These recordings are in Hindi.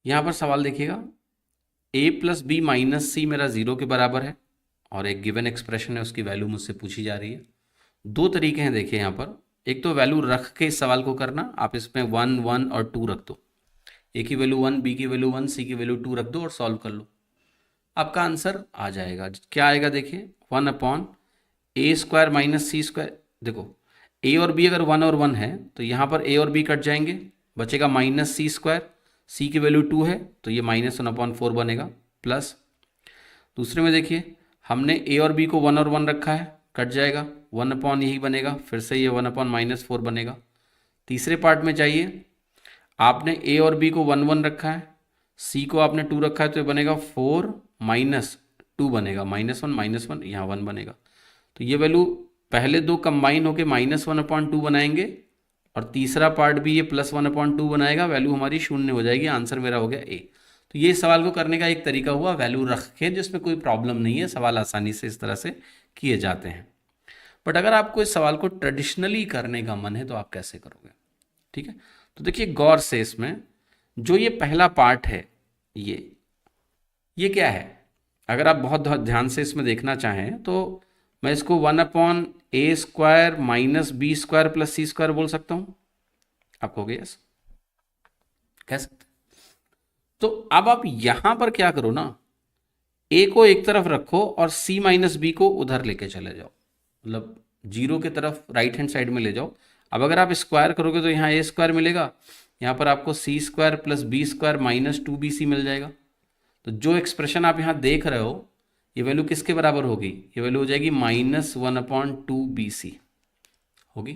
यहाँ पर सवाल देखिएगा, a प्लस बी माइनस सी मेरा 0 के बराबर है और एक गिवन एक्सप्रेशन है, उसकी वैल्यू मुझसे पूछी जा रही है। दो तरीके हैं देखिए यहाँ पर, एक तो वैल्यू रख के इस सवाल को करना, आप इसमें 1 1 और 2 रख दो, ए की वैल्यू 1, बी की वैल्यू 1, सी की वैल्यू 2 रख दो और सॉल्व कर लो, आपका आंसर आ जाएगा। क्या आएगा देखिए, 1/a² माइनस c²। देखो a और b अगर 1 और 1 है तो यहाँ पर a और b कट जाएंगे, बचेगा -c²। c की वैल्यू 2 है तो ये -1/4 बनेगा, प्लस दूसरे में देखिए हमने a और b को 1 और 1 रखा है, कट जाएगा 1/ यही बनेगा, फिर से ये 1/-4 बनेगा। तीसरे पार्ट में चाहिए, आपने a और b को 1 1 रखा है, c को आपने 2 रखा है, तो ये बनेगा 4 -2 बनेगा, -1 यहाँ 1 बनेगा। तो ये वैल्यू पहले दो कंबाइन होके -1/2 बनाएंगे और तीसरा पार्ट भी ये +1/2 बनाएगा, वैल्यू हमारी शून्य हो जाएगी, आंसर मेरा हो गया ए। तो ये सवाल को करने का एक तरीका हुआ वैल्यू रख के, जिसमें कोई प्रॉब्लम नहीं है, सवाल आसानी से इस तरह से किए जाते हैं। बट अगर आपको इस सवाल को ट्रेडिशनली करने का मन है तो आप कैसे करोगे, ठीक है। तो देखिए गौर से, इसमें जो ये पहला पार्ट है ये क्या है, अगर आप बहुत ध्यान से इसमें देखना चाहें तो मैं इसको 1/a² minus b² plus c² बोल सकता हूं, आप कहोगे यस, कह सकते। तो अब आप यहां पर क्या करो ना, a को एक तरफ रखो और c माइनस बी को उधर लेके चले जाओ, मतलब 0 की तरफ राइट हैंड साइड में ले जाओ। अब अगर आप स्क्वायर करोगे तो यहाँ a² मिलेगा, यहाँ पर आपको c² plus b² minus 2bc मिल जाएगा। तो जो एक्सप्रेशन आप यहाँ देख रहे हो, ये वैल्यू किसके बराबर होगी, ये वैल्यू हो जाएगी -1/2bc होगी।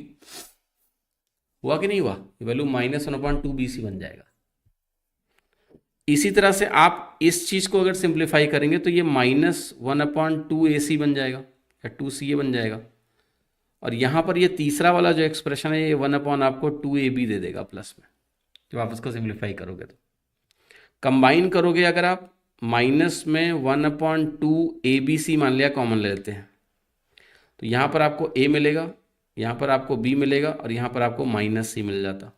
हुआ कि नहीं हुआ, ये वैल्यू -1/2bc बन जाएगा। इसी तरह से आप इस चीज को अगर सिंप्लीफाई करेंगे तो ये -1/2ac बन जाएगा या 2ca बन जाएगा। और यहां पर ये तीसरा वाला जो एक्सप्रेशन है, ये 1/ आपको 2ab दे देगा प्लस में, जब आप उसको सिंप्लीफाई करोगे तो कंबाइन करोगे, अगर आप माइनस में 1/2abc मान लिया, कॉमन ले लेते हैं, तो यहाँ पर आपको a मिलेगा, यहाँ पर आपको b मिलेगा और यहाँ पर आपको -c मिल जाता।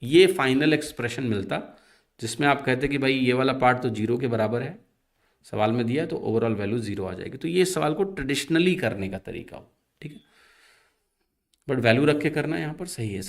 ये फाइनल एक्सप्रेशन मिलता जिसमें आप कहते कि भाई ये वाला पार्ट तो 0 के बराबर है, सवाल में दिया है, तो ओवरऑल वैल्यू 0 आ जाएगी। तो ये सवाल को ट्रेडिशनली करने का तरीका हो, ठीक है, बट वैल्यू रख के करना यहाँ पर सही है।